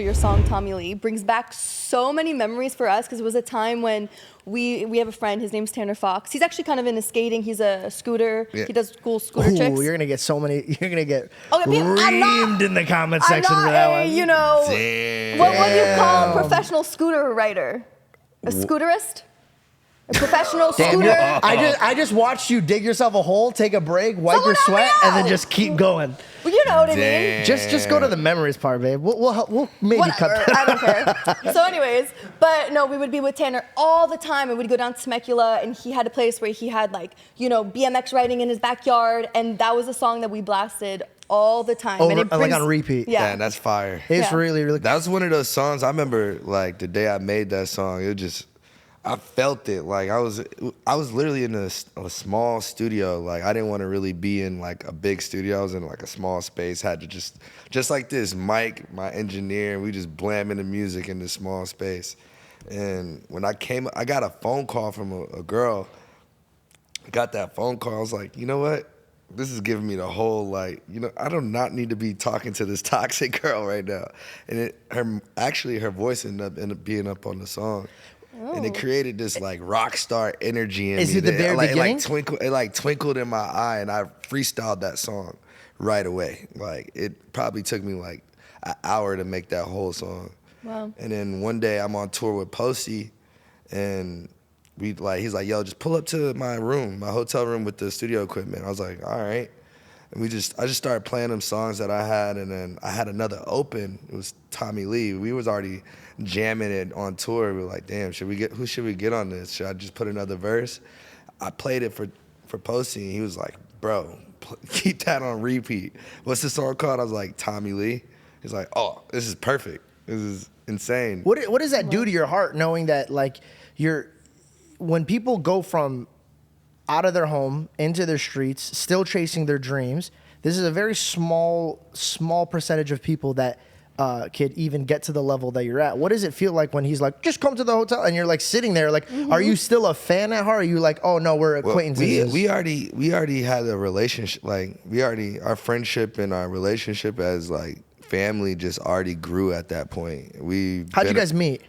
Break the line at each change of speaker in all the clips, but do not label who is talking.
Your song Tommy Lee brings back so many memories for us because it was a time when we have a friend, his name's Tanner Fox. He's actually kind of into skating. He's a scooter. Yeah. He does cool scooter tricks.
You're gonna get so many. You're gonna get reamed in the comment section for that one.
You know, what do you call a professional scooter rider? A scooterist? A professional scooter.
I just watched you dig yourself a hole, take a break, wipe your sweat, and then just keep going.
Well, you know what I mean.
Just go to the memories part, babe. We'll maybe cut that.
I don't care. So anyways, but no, we would be with Tanner all the time, and we'd go down to Temecula, and he had a place where he had like, you know, BMX riding in his backyard, and that was a song that we blasted all the time.
And it brings, like on repeat.
Yeah, that's fire.
It's really, really.
That was one of those songs. I remember like the day I made that song. It just. I felt it. Like I was literally in a small studio. Like I didn't want to really be in like a big studio. I was in like a small space. Had to just like this, Mike, my engineer, and we just blamming the music in this small space. And when I got a phone call from a girl. I got that phone call. I was like, you know what? This is giving me the whole like, you know, I do not need to be talking to this toxic girl right now. And her voice ended up being up on the song. Oh. And it created this like rock star energy in me.
Is it the very beginning?
It twinkled in my eye, and I freestyled that song right away. Like it probably took me like an hour to make that whole song.
Wow.
And then one day I'm on tour with Posty, and he's like, yo, just pull up to my room, my hotel room with the studio equipment. I was like, all right. And I just started playing them songs that I had, and then I had another open. It was Tommy Lee. We was already jamming it on tour. We were like, damn, who should we get on this? Should I just put another verse? I played it for Posty, and he was like, bro, keep that on repeat. What's the song called? I was like, Tommy Lee. He's like, oh, this is perfect. This is insane.
What does that do to your heart, knowing that like when people go from out of their home into their streets, still chasing their dreams, this is a very small percentage of people that could even get to the level that you're at. What does it feel like when he's like, just come to the hotel, and you're like sitting there, like, are you still a fan at heart? Are you like, oh no, we're acquaintances?
We already had a relationship. Like our friendship and our relationship as like family just already grew at that point.
How'd you guys meet?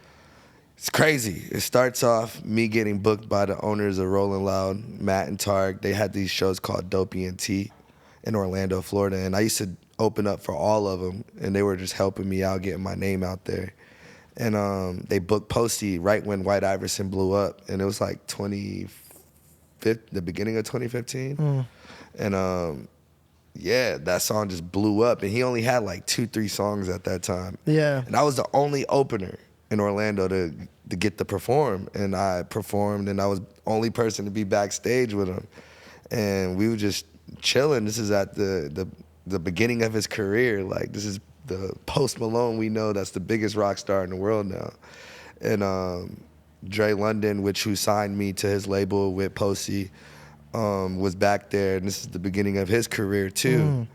It's crazy. It starts off me getting booked by the owners of Rolling Loud, Matt and Targ. They had these shows called Dopey and T in Orlando, Florida, and I used to open up for all of them, and they were just helping me out, getting my name out there. And they booked Posty right when White Iverson blew up, and it was like the beginning of 2015. And yeah, that song just blew up, and he only had like 2-3 songs at that time.
Yeah.
And I was the only opener in Orlando to get to perform, and I performed, and I was the only person to be backstage with him, and we were just chilling. This is at the beginning of his career. Like this is the post Malone we know that's the biggest rock star in the world now. And Dre London, who signed me to his label with Posty, was back there, and this is the beginning of his career too.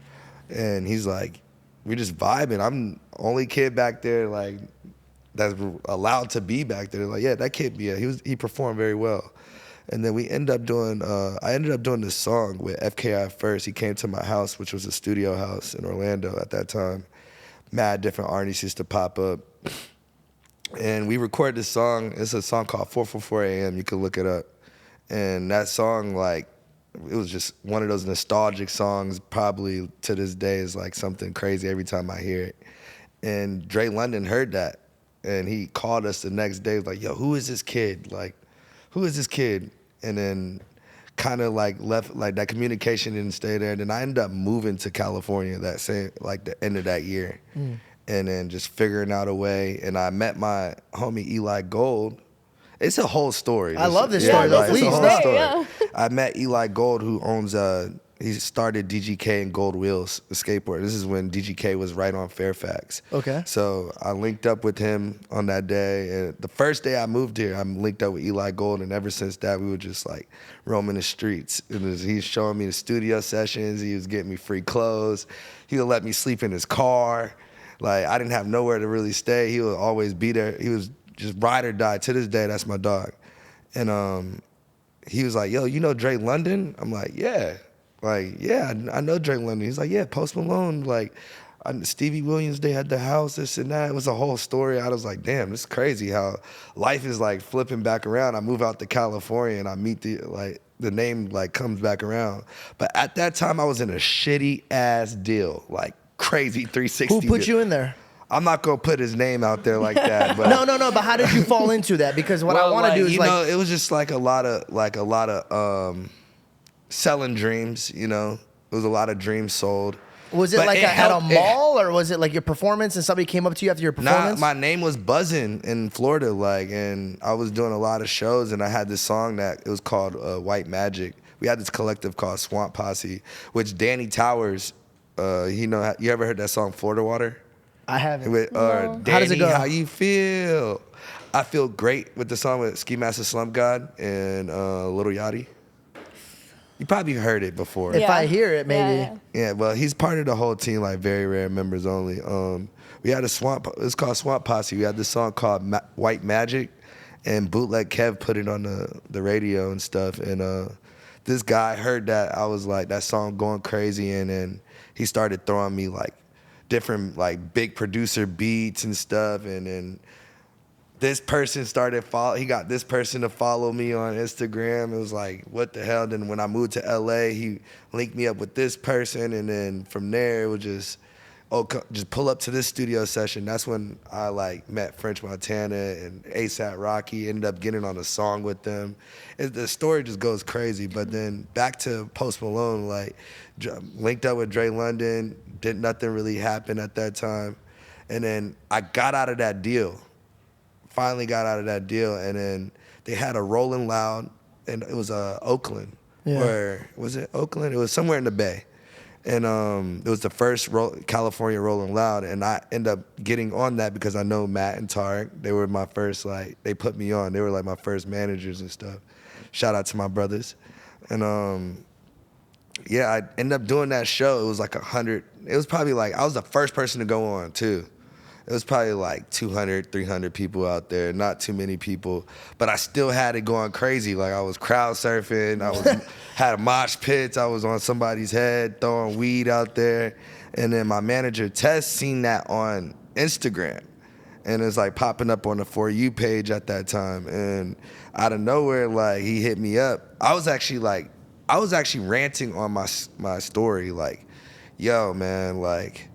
And he's like, we're just vibing. I'm the only kid back there like that's allowed to be back there. Like, yeah, that kid, yeah, he performed very well. And then we ended up doing, I ended up doing this song with FKI first. He came to my house, which was a studio house in Orlando at that time. Mad different artists used to pop up. And we recorded this song. It's a song called 444 AM. You can look it up. And that song, like, it was just one of those nostalgic songs, probably to this day is like something crazy every time I hear it. And Dre London heard that. And he called us the next day, like, yo, who is this kid? Like, who is this kid? And then kind of like left, like that communication didn't stay there. And then I ended up moving to California the end of that year. And then just figuring out a way. And I met my homie Eli Gold. It's a whole story.
I love this story, though. Please,
it's a whole story. Yeah. I met Eli Gold, who owns he started DGK and Gold Wheels, the skateboard. This is when DGK was right on Fairfax. Okay. So I linked up with him on that day. And the first day I moved here, I linked up with Eli Gold. And ever since that, we were just like roaming the streets. He's showing me the studio sessions. He was getting me free clothes. He would let me sleep in his car. Like, I didn't have nowhere to really stay. He would always be there. He was just ride or die. To this day, that's my dog. And he was like, yo, you know Dre London? I'm like, yeah. Like, yeah, I know Dre London. He's like, yeah, Post Malone. Like, Stevie Williams Day at the house, this and that. It was a whole story. I was like, damn, this is crazy how life is like flipping back around. I move out to California and I meet the name like comes back around. But at that time I was in a shitty ass deal, like crazy 360.
Who put you in there?
I'm not gonna put his name out there like that. But
No. But how did you fall into that? Because what I want to do is
it was just like a lot of selling dreams. You know, it was a lot of dreams sold.
Was it like at a mall, or was it like your performance and somebody came up to you after your performance?
Nah, my name was buzzing in Florida, like, and I was doing a lot of shows, and I had this song that it was called White Magic. We had this collective called Swamp Posse, which Danny Towers, you ever heard that song Florida Water?
I haven't.
Danny,
how does it go?
How you feel? I feel great with the song with Ski Master Slump God and Lil Yachty. You probably heard it before.
If I hear it, maybe.
Yeah, well, he's part of the whole team, like very rare members only. We had it's called Swamp Posse. We had this song called White Magic, and Bootleg Kev put it on the radio and stuff. And this guy heard that. I was like, that song going crazy, and then he started throwing me like different like big producer beats and stuff, and then this person he got this person to follow me on Instagram. It was like, what the hell? Then when I moved to LA, he linked me up with this person, and then from there it was just pull up to this studio session. That's when I like met French Montana and ASAP Rocky, ended up getting on a song with them. The story just goes crazy. But then back to Post Malone, like linked up with Dre London, nothing really happen at that time. And then I got out of that deal. Finally got out of that deal, and then they had a Rolling Loud, and it was Oakland.
Yeah.
Or was it Oakland? It was somewhere in the Bay. And it was the first California Rolling Loud, and I ended up getting on that because I know Matt and Tarek. They were my first, like, they put me on. They were like my first managers and stuff. Shout out to my brothers. And yeah, I ended up doing that show. It was like 100. It was probably like, I was the first person to go on too. It was probably like 200, 300 people out there, not too many people, but I still had it going crazy. Like I was crowd surfing, had a mosh pits, I was on somebody's head, throwing weed out there. And then my manager, Tess, seen that on Instagram. And it's like popping up on the For You page at that time. And out of nowhere, like he hit me up. I was actually ranting on my story, like, yo, man, like,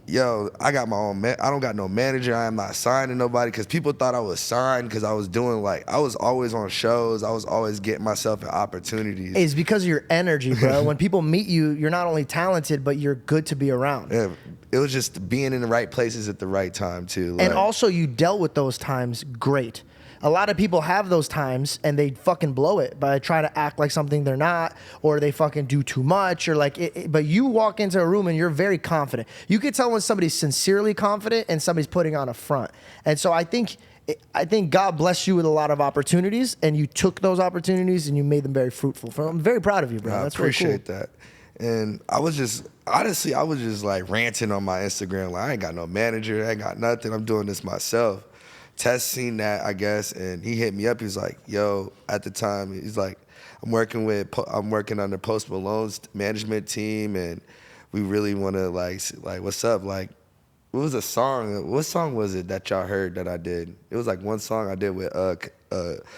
yo, I got my own I don't got no manager. I am not signed to nobody, because people thought I was signed because I was doing I was always on shows. I was always getting myself in opportunities.
It's because of your energy, bro. When people meet you, you're not only talented, but you're good to be around.
Yeah, it was just being in the right places at the right time too.
And also you dealt with those times great. A lot of people have those times and they fucking blow it by trying to act like something they're not, or they fucking do too much, or but you walk into a room and you're very confident. You can tell when somebody's sincerely confident and somebody's putting on a front. And so I think God blessed you with a lot of opportunities, and you took those opportunities and you made them very fruitful. I'm very proud of you, bro. That's really cool.
I appreciate that. And I was just like ranting on my Instagram, like I ain't got no manager, I ain't got nothing, I'm doing this myself. Tess seen that, I guess, and he hit me up. He's like, yo, at the time, he's like, I'm working under Post Malone's management team, and we really want to like, what's up? Like, what was a song? What song was it that y'all heard that I did? It was like one song I did with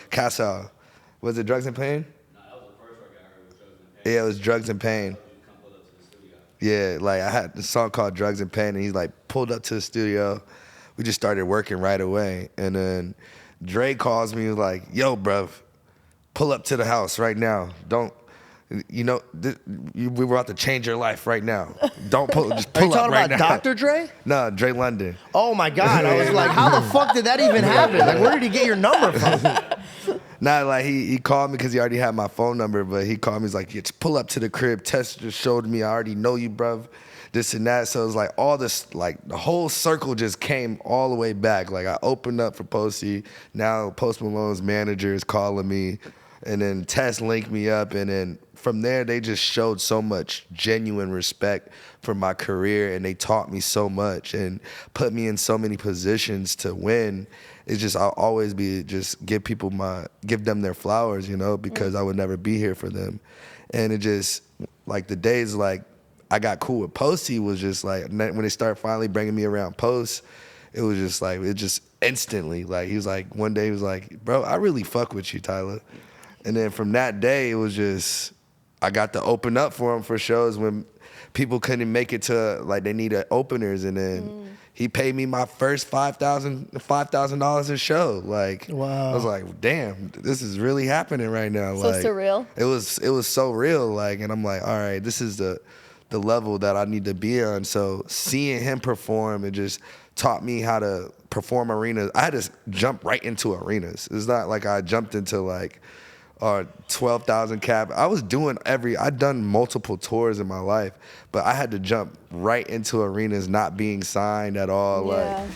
Casal. Was it Drugs and Pain?
No, that was the first record I heard, was Drugs and Pain.
Yeah, it was Drugs and Pain.
You come pull up to the studio.
Yeah, like I had the song called Drugs and Pain, and he like pulled up to the studio. We just started working right away. And then Dre calls me, like, yo, bruv, pull up to the house right now. We were about to change your life right now. Just pull up right now.
Are you talking about Dr. Dre?
No, Dre London.
Oh my God, I was like, how the fuck did that even happen? Like, where did he get your number from?
Nah, like he called me because he already had my phone number, but he called me, he's like, yeah, just pull up to the crib. Tess just showed me, I already know you, bruv. This and that. So it was like all this, like the whole circle just came all the way back. Like I opened up for Posty. Now Post Malone's manager is calling me, and then Tess linked me up. And then from there, they just showed so much genuine respect for my career, and they taught me so much and put me in so many positions to win. It's just, I'll always give them their flowers, because I would never be here for them. And it just, like the days, like, I got cool with Posty was just like, when they started finally bringing me around Post, it was just like, it just instantly, like, he was like, one day he was like, bro, I really fuck with you, Tyla. And then from that day, it was just, I got to open up for him for shows when people couldn't make it to, like, they needed openers. And then he paid me my first $5,000 a show. Like,
wow.
I was like, damn, this is really happening right now.
So
like,
surreal.
It was so real. Like, and I'm like, all right, this is the level that I need to be on. So seeing him perform, it just taught me how to perform arenas. I had to jump right into arenas. It's not like I jumped into like 12,000 cap. I was doing I'd done multiple tours in my life, but I had to jump right into arenas not being signed at all.
Yeah.
Like